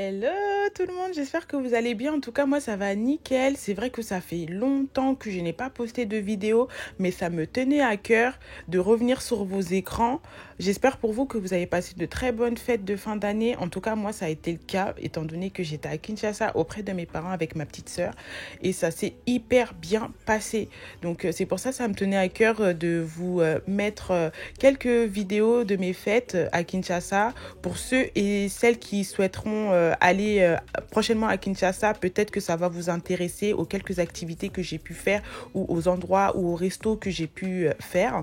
Hello tout le monde, j'espère que vous allez bien. En tout cas, moi ça va nickel. C'est vrai que ça fait longtemps que je n'ai pas posté de vidéo, mais ça me tenait à cœur de revenir sur vos écrans. J'espère pour vous que vous avez passé de très bonnes fêtes de fin d'année. En tout cas, moi ça a été le cas, étant donné que j'étais à Kinshasa auprès de mes parents avec ma petite sœur. Et ça s'est hyper bien passé. Donc c'est pour ça que ça me tenait à cœur de vous mettre quelques vidéos de mes fêtes à Kinshasa. Pour ceux et celles qui souhaiteront aller prochainement à Kinshasa, peut-être que ça va vous intéresser aux quelques activités que j'ai pu faire ou aux endroits ou aux restos que j'ai pu faire.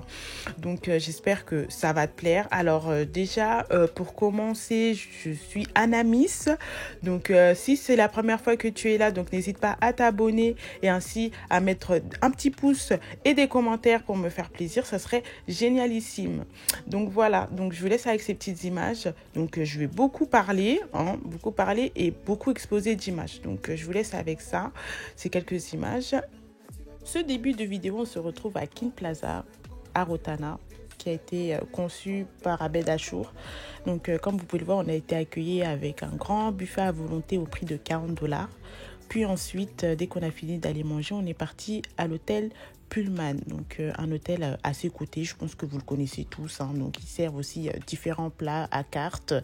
Donc j'espère que ça va te plaire. Alors déjà pour commencer, je suis Anamis. Donc si c'est la première fois que tu es là, donc n'hésite pas à t'abonner et ainsi à mettre un petit pouce et des commentaires pour me faire plaisir. Ça serait génialissime. Donc voilà, donc je vous laisse avec ces petites images. Donc je vais beaucoup parler et beaucoup exposer d'images. Donc je vous laisse avec ça, ces quelques images. Ce début de vidéo, on se retrouve à King Plaza, à Rotana, qui a été conçu par Abed Achour. Donc comme vous pouvez le voir, on a été accueillis avec un grand buffet à volonté au prix de 40$. Puis ensuite, dès qu'on a fini d'aller manger, on est parti à l'hôtel Pullman, donc un hôtel à ses côtés, je pense que vous le connaissez tous, hein. Donc ils servent aussi différents plats à carte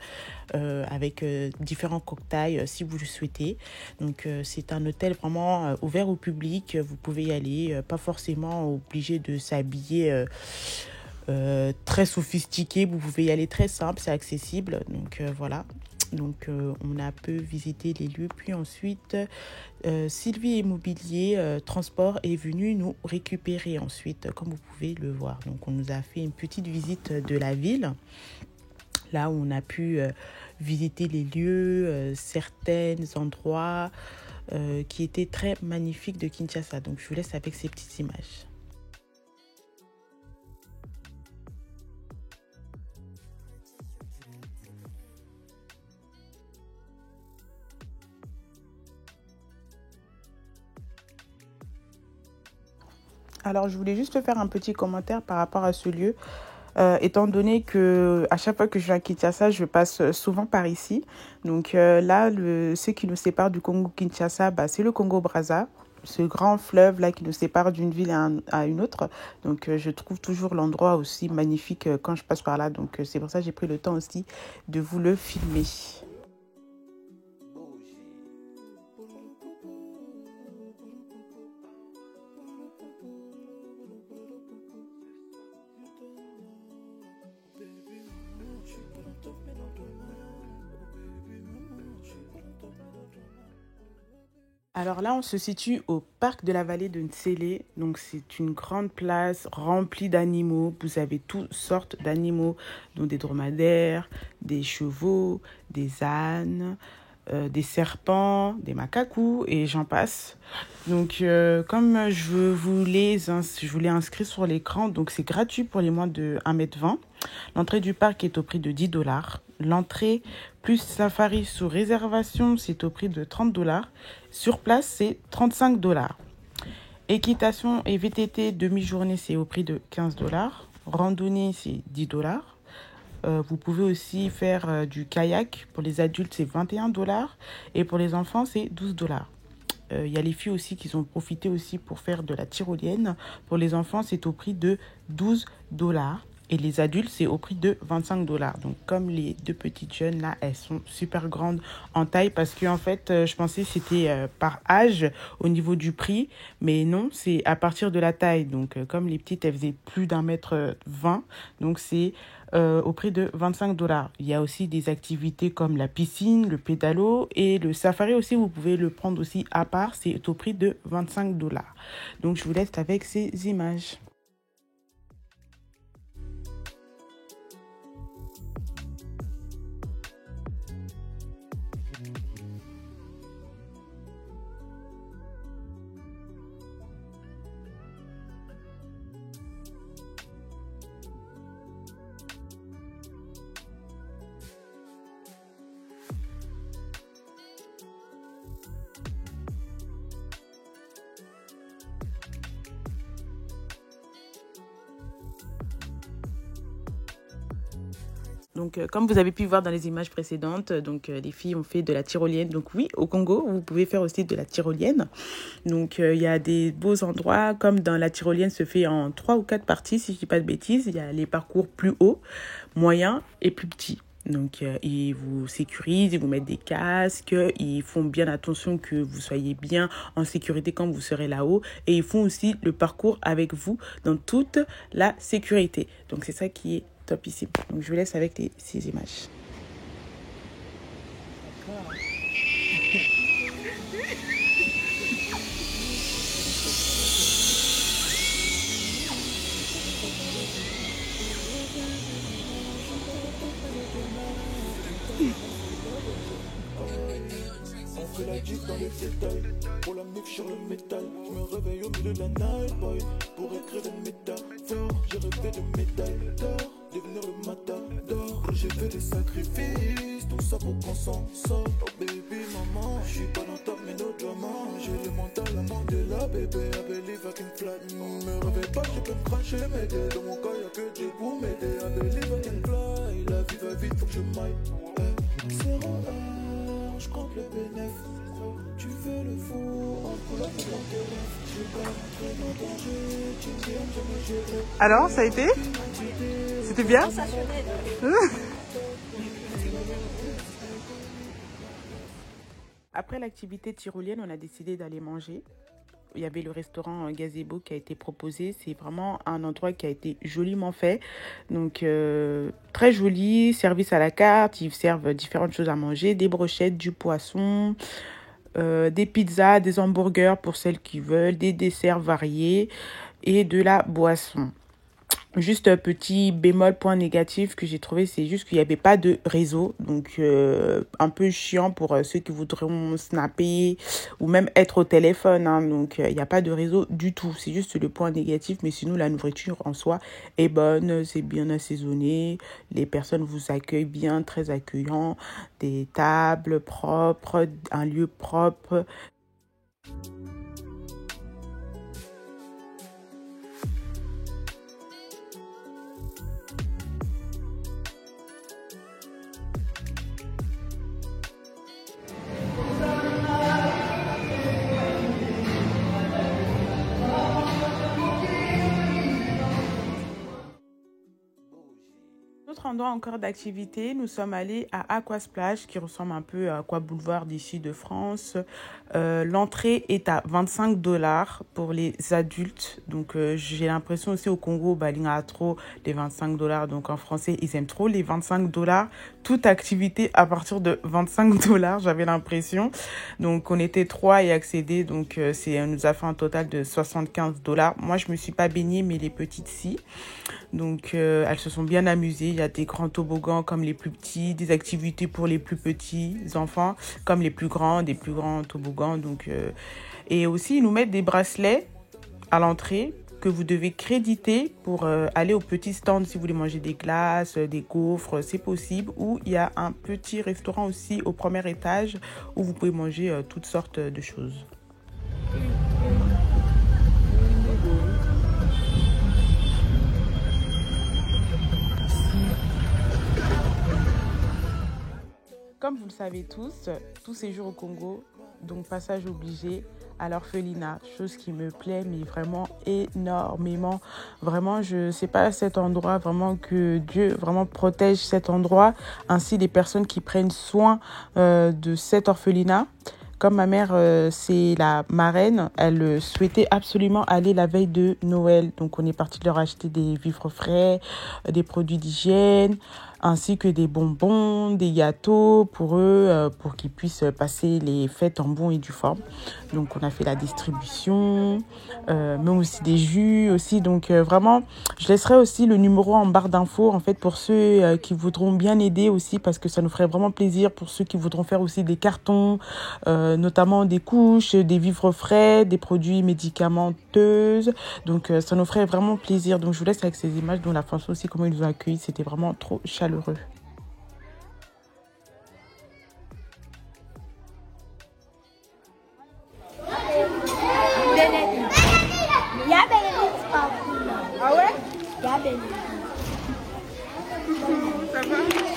avec différents cocktails si vous le souhaitez. Donc c'est un hôtel vraiment ouvert au public, vous pouvez y aller, pas forcément obligé de s'habiller très sophistiqué, vous pouvez y aller très simple, c'est accessible, donc voilà. Donc on a pu visiter les lieux, puis ensuite Sylvie Immobilier Transport est venu nous récupérer ensuite, comme vous pouvez le voir. Donc on nous a fait une petite visite de la ville, là où on a pu visiter les lieux, certains endroits qui étaient très magnifiques de Kinshasa. Donc je vous laisse avec ces petites images. Alors, je voulais juste faire un petit commentaire par rapport à ce lieu. Étant donné que à chaque fois que je viens à Kinshasa, je passe souvent par ici. Donc là, ce qui nous sépare du Congo-Kinshasa, c'est le Congo-Brazza, ce grand fleuve là qui nous sépare d'une ville à une autre. Donc je trouve toujours l'endroit aussi magnifique quand je passe par là. Donc c'est pour ça que j'ai pris le temps aussi de vous le filmer. Alors là, on se situe au parc de la vallée de Nsélé. Donc, c'est une grande place remplie d'animaux. Vous avez toutes sortes d'animaux, dont des dromadaires, des chevaux, des ânes, des serpents, des macacous et j'en passe. Donc, comme je vous l'ai inscrit sur l'écran, donc c'est gratuit pour les moins de 1,20 m. L'entrée du parc est au prix de 10$. L'entrée plus safari sous réservation, c'est au prix de 30$. Sur place, c'est 35$. Équitation et VTT demi-journée, c'est au prix de 15$. Randonnée, c'est 10$. Vous pouvez aussi faire du kayak. Pour les adultes, c'est 21$. Et pour les enfants, c'est 12$. Il y a les filles aussi qui ont profité aussi pour faire de la tyrolienne. Pour les enfants, c'est au prix de 12$. Et les adultes, c'est au prix de 25$. Donc, comme les deux petites jeunes, là, elles sont super grandes en taille parce que en fait, je pensais que c'était par âge au niveau du prix. Mais non, c'est à partir de la taille. Donc, comme les petites, elles faisaient plus d'1,20 m. Donc, c'est au prix de 25$. Il y a aussi des activités comme la piscine, le pédalo et le safari aussi. Vous pouvez le prendre aussi à part. C'est au prix de 25$. Donc, je vous laisse avec ces images. Donc, comme vous avez pu voir dans les images précédentes, donc les filles ont fait de la tyrolienne. Donc oui, au Congo, vous pouvez faire aussi de la tyrolienne. Donc, il y a des beaux endroits, comme dans la tyrolienne se fait en 3 ou 4 parties, si je ne dis pas de bêtises. Il y a les parcours plus hauts, moyens et plus petits. Donc, ils vous sécurisent, ils vous mettent des casques, ils font bien attention que vous soyez bien en sécurité quand vous serez là-haut. Et ils font aussi le parcours avec vous dans toute la sécurité. Donc, c'est ça qui est top ici. Donc, je vous laisse avec ces images. On fait la diff dans les détails, pour la mif sur le métal. Je me réveille au milieu de la night boy, pour écrire une métaphore. J'ai rêvé de médaille d'or, devenir le matador. J'ai fait des sacrifices, tout ça pour qu'on s'en sorte. Oh baby maman, je suis pas dans top mais no drama. J'ai le mental à Mandela, bébé, I believe I can fly. Me réveille pas, je peux me cracher, m'aider. Dans mon cas y'a que Dieu pour m'aider, I believe I can fly. La vie va vite, faut que je m'aille. Je compte le bénéfice. Tu fais le fou en couleur de tes rêves. Je vais pas rentrer dans ton jeu. Tu me viens de me gérer. Alors, ça a été? C'était bien? Après l'activité tyrolienne, on a décidé d'aller manger. Il y avait le restaurant Gazebo qui a été proposé. C'est vraiment un endroit qui a été joliment fait. Donc, très joli, service à la carte. Ils servent différentes choses à manger. Des brochettes, du poisson, des pizzas, des hamburgers pour celles qui veulent, des desserts variés et de la boisson. Juste un petit bémol, point négatif que j'ai trouvé, c'est juste qu'il n'y avait pas de réseau. Donc, un peu chiant pour ceux qui voudront snapper ou même être au téléphone. Hein. Donc, il n'y a pas de réseau du tout. C'est juste le point négatif. Mais sinon, la nourriture en soi est bonne. C'est bien assaisonné. Les personnes vous accueillent bien, très accueillant. Des tables propres, un lieu propre. Autre endroit encore d'activité, nous sommes allés à Aquasplash qui ressemble un peu à Aqua Boulevard d'ici de France. L'entrée est à 25 $ pour les adultes. Donc j'ai l'impression aussi au Congo, il a trop les 25 $. Donc en français, ils aiment trop les 25 $. Toute activité à partir de 25 $, j'avais l'impression. Donc on était 3 et accéder. Donc on nous a fait un total de 75 $. Moi, je me suis pas baignée, mais les petites si. Donc, elles se sont bien amusées. Il y a des grands toboggans comme les plus petits, des activités pour les plus petits enfants comme les plus grands, des plus grands toboggans. Donc, et aussi, ils nous mettent des bracelets à l'entrée que vous devez créditer pour aller au petit stand si vous voulez manger des glaces, des gaufres, c'est possible. Ou il y a un petit restaurant aussi au premier étage où vous pouvez manger toutes sortes de choses. Comme vous le savez tous, tout séjour au Congo, donc passage obligé à l'orphelinat, chose qui me plaît mais vraiment énormément. Vraiment, je sais pas cet endroit, vraiment que Dieu vraiment protège cet endroit, ainsi les personnes qui prennent soin de cet orphelinat. Comme ma mère, c'est la marraine, elle souhaitait absolument aller la veille de Noël. Donc, on est parti leur acheter des vivres frais, des produits d'hygiène, ainsi que des bonbons, des gâteaux pour eux, pour qu'ils puissent passer les fêtes en bonne et due forme. Donc, on a fait la distribution, mais aussi des jus aussi. Donc, vraiment, je laisserai aussi le numéro en barre d'infos, en fait, pour ceux qui voudront bien aider aussi, parce que ça nous ferait vraiment plaisir pour ceux qui voudront faire aussi des cartons, notamment des couches, des vivres frais, des produits médicamenteux. Donc, ça nous ferait vraiment plaisir. Donc, je vous laisse avec ces images, dont la façon aussi, comment ils nous ont accueillis. C'était vraiment trop chaleureux. Ah ouais? Ça va?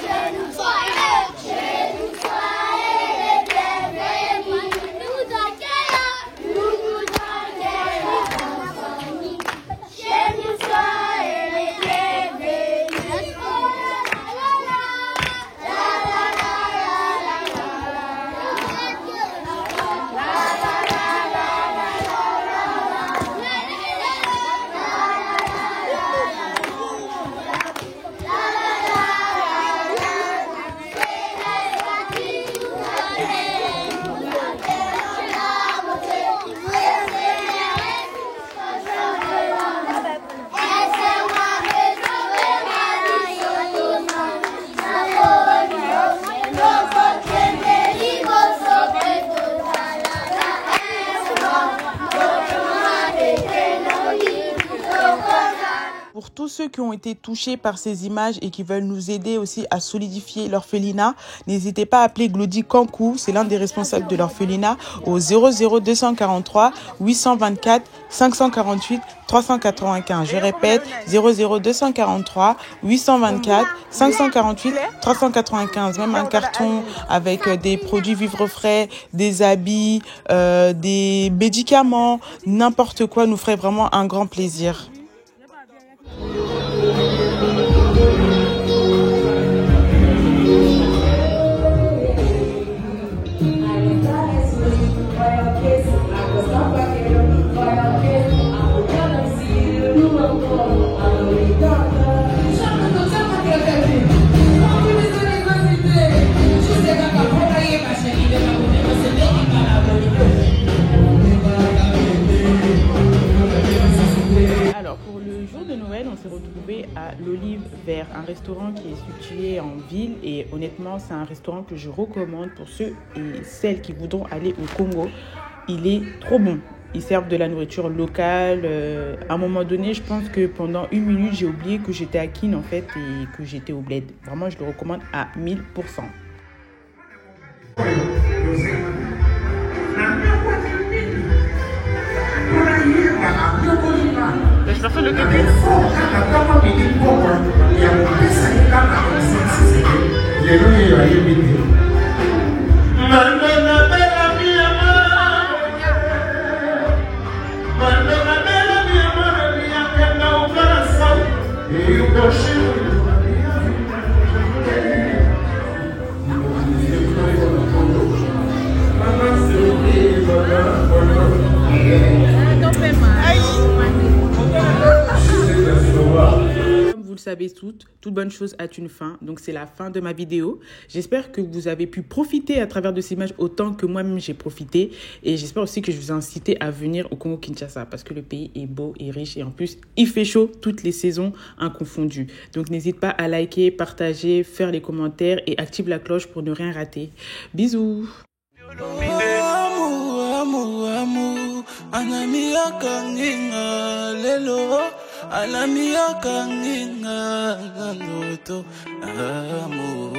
tous ceux qui ont été touchés par ces images et qui veulent nous aider aussi à solidifier l'orphelinat, n'hésitez pas à appeler Glody Kankou, c'est l'un des responsables de l'orphelinat, au 00243 824 548 395. Je répète, 00243 824 548 395. Même un carton avec des produits vivres frais, des habits, des médicaments, n'importe quoi nous ferait vraiment un grand plaisir. Alors pour le jour de Noël, on s'est retrouvé à l'Olive Vert, un restaurant qui est situé en ville et honnêtement c'est un restaurant que je recommande pour ceux et celles qui voudront aller au Congo. Il est trop bon. Ils servent de la nourriture locale. À un moment donné, je pense que pendant 1 minute, j'ai oublié que j'étais à Kin en fait et que j'étais au bled. Vraiment, je le recommande à 1000%. Je vais faire le bébé. Vous le savez toutes, toute bonne chose a une fin. Donc c'est la fin de ma vidéo. J'espère que vous avez pu profiter à travers de ces images autant que moi-même j'ai profité. Et j'espère aussi que je vous ai incité à venir au Congo-Kinshasa parce que le pays est beau et riche. Et en plus, il fait chaud toutes les saisons inconfondues. Donc n'hésite pas à liker, partager, faire les commentaires et active la cloche pour ne rien rater. Bisous. Alamia kanginga laloto amu